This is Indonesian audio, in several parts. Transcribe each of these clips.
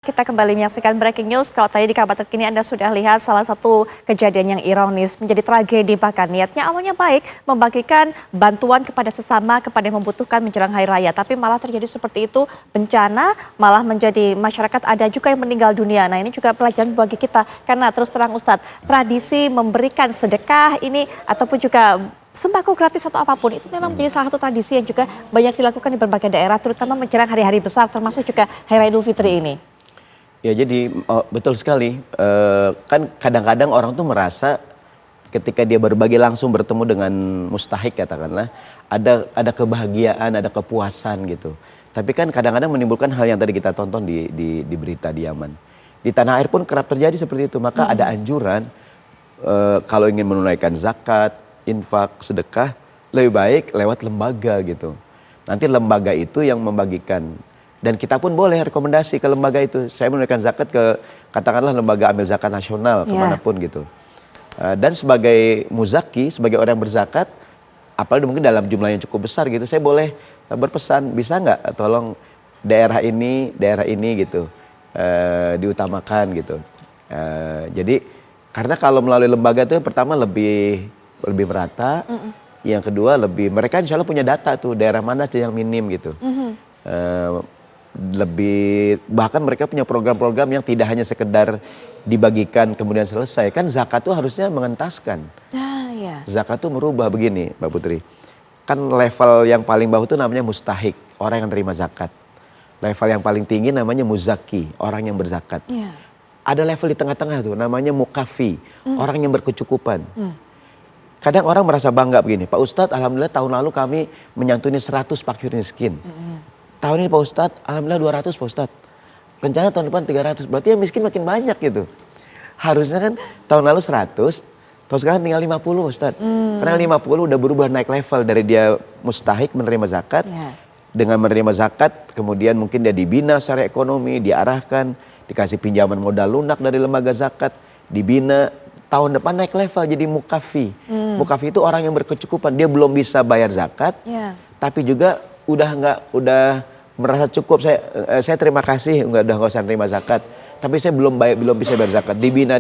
Kita kembali menyaksikan breaking news. Kalau tadi di kabar terkini Anda sudah lihat salah satu kejadian yang ironis menjadi tragedi, bahkan niatnya awalnya baik membagikan bantuan kepada sesama, kepada yang membutuhkan menjelang hari raya. Tapi malah terjadi seperti itu, bencana malah menjadi masyarakat ada juga yang meninggal dunia. Nah, ini juga pelajaran bagi kita karena terus terang Ustadz, tradisi memberikan sedekah ini ataupun juga sembako gratis atau apapun itu memang menjadi salah satu tradisi yang juga banyak dilakukan di berbagai daerah, terutama menjelang hari-hari besar termasuk juga Hari Raya Idul Fitri ini. Ya jadi betul sekali, kan kadang-kadang orang tuh merasa ketika dia berbagi langsung bertemu dengan mustahik katakanlah, ada kebahagiaan, ada kepuasan gitu. Tapi kan kadang-kadang menimbulkan hal yang tadi kita tonton di berita di Yaman. Di tanah air pun kerap terjadi seperti itu, maka ada anjuran kalau ingin menunaikan zakat, infak, sedekah, lebih baik lewat lembaga gitu. Nanti lembaga itu yang membagikan. Dan kita pun boleh rekomendasi ke lembaga itu. Saya menunaikan zakat ke katakanlah lembaga amil zakat nasional kemanapun gitu. Dan sebagai muzaki, sebagai orang yang berzakat, apalagi mungkin dalam jumlah yang cukup besar gitu, saya boleh berpesan, bisa nggak tolong daerah ini gitu diutamakan gitu. Jadi karena kalau melalui lembaga itu pertama lebih merata, yang kedua mereka insya Allah punya data tuh daerah mana tuh yang minim gitu. Bahkan mereka punya program-program yang tidak hanya sekedar dibagikan kemudian selesai. Kan zakat itu harusnya mengentaskan. Ya. Zakat itu merubah begini Mbak Putri. Kan level yang paling bawah itu namanya mustahik, orang yang terima zakat. Level yang paling tinggi namanya muzaki, orang yang berzakat. Ya. Ada level di tengah-tengah tuh namanya mukafi, orang yang berkecukupan. Kadang orang merasa bangga begini, Pak Ustadz alhamdulillah tahun lalu kami menyantuni 100 fakir miskin. Tahun ini Pak Ustadz, alhamdulillah 200 Pak Ustadz. Rencana tahun depan 300, berarti yang miskin makin banyak gitu. Harusnya kan tahun lalu 100, tahun sekarang tinggal 50 Pak Ustadz. Karena 50 udah berubah naik level dari dia mustahik menerima zakat. Dengan menerima zakat, kemudian mungkin dia dibina secara ekonomi, diarahkan, dikasih pinjaman modal lunak dari lembaga zakat, dibina. Tahun depan naik level jadi mukafi. Mukafi itu orang yang berkecukupan, dia belum bisa bayar zakat, tapi juga udah merasa cukup. Saya terima kasih udah nggak usah nerima zakat, tapi saya belum bisa bayar zakat. Dibina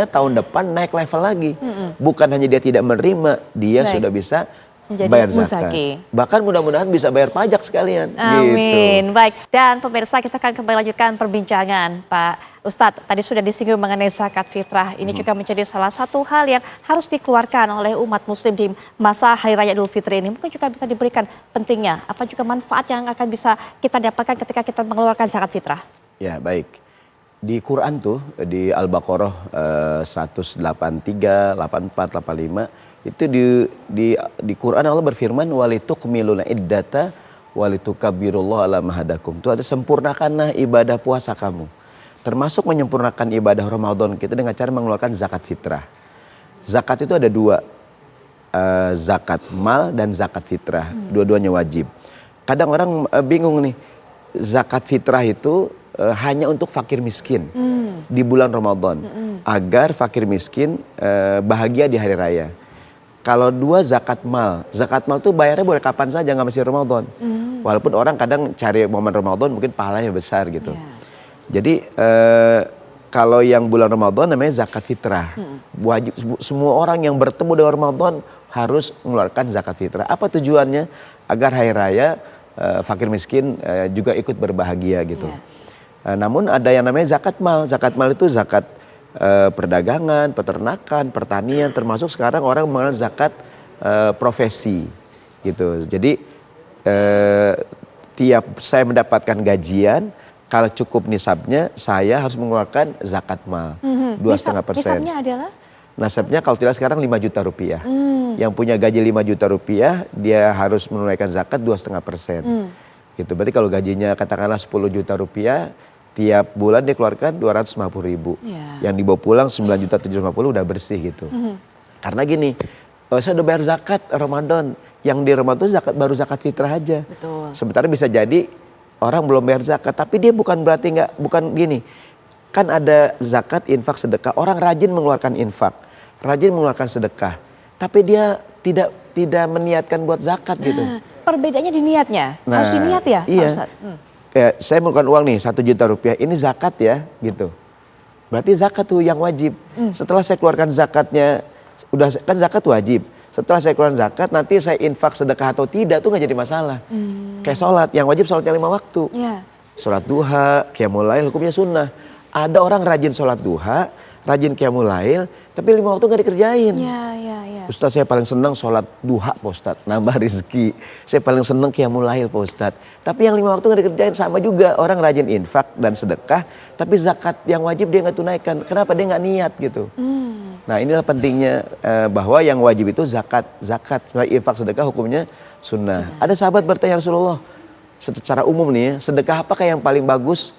tahun depan naik level lagi. Bukan hanya dia tidak menerima, dia sudah bisa menjadi bayar zakat. muzaki. Bahkan mudah-mudahan bisa bayar pajak sekalian. Amin. Gitu. Baik, dan pemirsa kita akan kembali lanjutkan perbincangan Pak Ustadz. Tadi sudah disinggung mengenai zakat fitrah. Ini juga menjadi salah satu hal yang harus dikeluarkan oleh umat muslim di masa Hari Raya Idul Fitri ini. Mungkin juga bisa diberikan pentingnya, apa juga manfaat yang akan bisa kita dapatkan ketika kita mengeluarkan zakat fitrah. Ya baik. Di Quran tuh, di Al-Baqarah 183, 84, 85, itu di Quran Allah berfirman walitukmilul iddata walitukabbirullaha ala mahadakum. Itu ada sempurnakanlah ibadah puasa kamu. Termasuk menyempurnakan ibadah Ramadan kita dengan cara mengeluarkan zakat fitrah. Zakat itu ada dua, zakat mal dan zakat fitrah. Dua-duanya wajib. Kadang orang bingung nih, zakat fitrah itu hanya untuk fakir miskin di bulan Ramadan. Agar fakir miskin bahagia di hari raya. Kalau dua zakat mal tuh bayarnya boleh kapan saja, nggak mesti Ramadan. Walaupun orang kadang cari momen Ramadan mungkin pahalanya besar gitu. Jadi kalau yang bulan Ramadan namanya zakat fitrah. Wajib semua orang yang bertemu dengan Ramadan harus mengeluarkan zakat fitrah. Apa tujuannya? Agar hari raya fakir miskin juga ikut berbahagia gitu. Namun ada yang namanya zakat mal. Zakat mal itu zakat perdagangan, peternakan, pertanian, termasuk sekarang orang mengenal zakat profesi gitu. Jadi tiap saya mendapatkan gajian, kalau cukup nisabnya saya harus mengeluarkan zakat mal 2,5%. Nisabnya adalah? Nasabnya kalau tidak sekarang 5 juta rupiah. Yang punya gaji 5 juta rupiah dia harus menunaikan zakat 2,5%. Gitu. Berarti kalau gajinya katakanlah 10 juta rupiah, tiap bulan dia keluarkan 250.000. Yang dibawa pulang 9.750 udah bersih gitu. Karena gini, saya udah bayar zakat Ramadan. Yang di Ramadan zakat baru zakat fitrah aja. Betul. Sementara bisa jadi orang belum bayar zakat, tapi dia bukan berarti bukan gini. Kan ada zakat, infak, sedekah. Orang rajin mengeluarkan infak, rajin mengeluarkan sedekah, tapi dia tidak meniatkan buat zakat gitu. Perbedaannya di niatnya. Harus diniat ya, Pak iya. Ustadz? saya mengeluarkan uang nih 1 juta rupiah, ini zakat ya gitu. Berarti zakat tuh yang wajib. Setelah saya keluarkan zakatnya, udah kan zakat wajib. Setelah saya keluarkan zakat, nanti saya infak sedekah atau tidak tuh nggak jadi masalah. Kayak sholat, yang wajib sholatnya 5 waktu. Ya. Sholat duha, qiyamul lail, hukumnya sunnah. Ada orang rajin sholat duha, rajin qiyamul lail, tapi 5 waktu nggak dikerjain. Ya. Ustadz, saya paling senang sholat duha Pak Ustadz, nambah rezeki. Saya paling senang qiyamul lail Pak Ustadz. Tapi yang 5 waktu nggak dikerjain, sama juga orang rajin infak dan sedekah, tapi zakat yang wajib dia nggak tunaikan. Kenapa? Dia nggak niat gitu. Nah inilah pentingnya bahwa yang wajib itu zakat. Infak sedekah hukumnya sunnah. Ada sahabat bertanya, Rasulullah, secara umum nih ya, sedekah apakah yang paling bagus?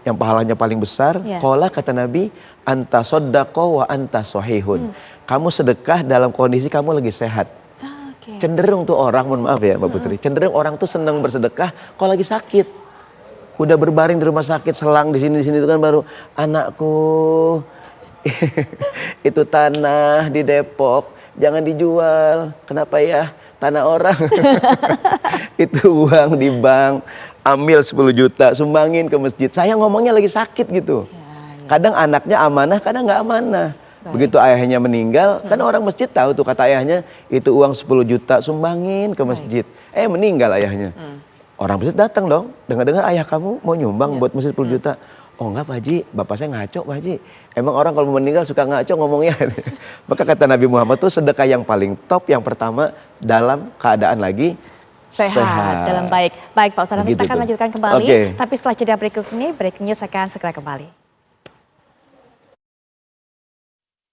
Yang pahalanya paling besar? Qala, kata Nabi, anta soddaqo wa anta sohihun. Kamu sedekah dalam kondisi kamu lagi sehat. Cenderung tuh orang, mohon maaf ya Mbak Putri, cenderung orang tuh senang bersedekah kalau lagi sakit. Udah berbaring di rumah sakit, selang di sini itu kan baru, anakku itu tanah di Depok jangan dijual. Kenapa ya? Tanah orang. Itu uang di bank, ambil 10 juta, sumbangin ke masjid. Saya ngomongnya lagi sakit gitu. Kadang anaknya amanah, kadang nggak amanah. Begitu ayahnya meninggal, kan orang masjid tahu tuh, kata ayahnya, itu uang 10 juta sumbangin ke masjid. Meninggal ayahnya. Orang masjid datang dong, dengar-dengar ayah kamu mau nyumbang buat masjid 10 juta. Oh enggak Pak Haji, bapak saya ngaco Pak Haji. Emang orang kalau meninggal suka ngaco ngomongnya. Maka kata Nabi Muhammad tuh sedekah yang paling top, yang pertama dalam keadaan lagi sehat. Dalam baik. Baik Pak Ustadz, nanti kita akan tuh. lanjutkan kembali. Tapi setelah jeda berikut ini, Breaking News akan segera kembali.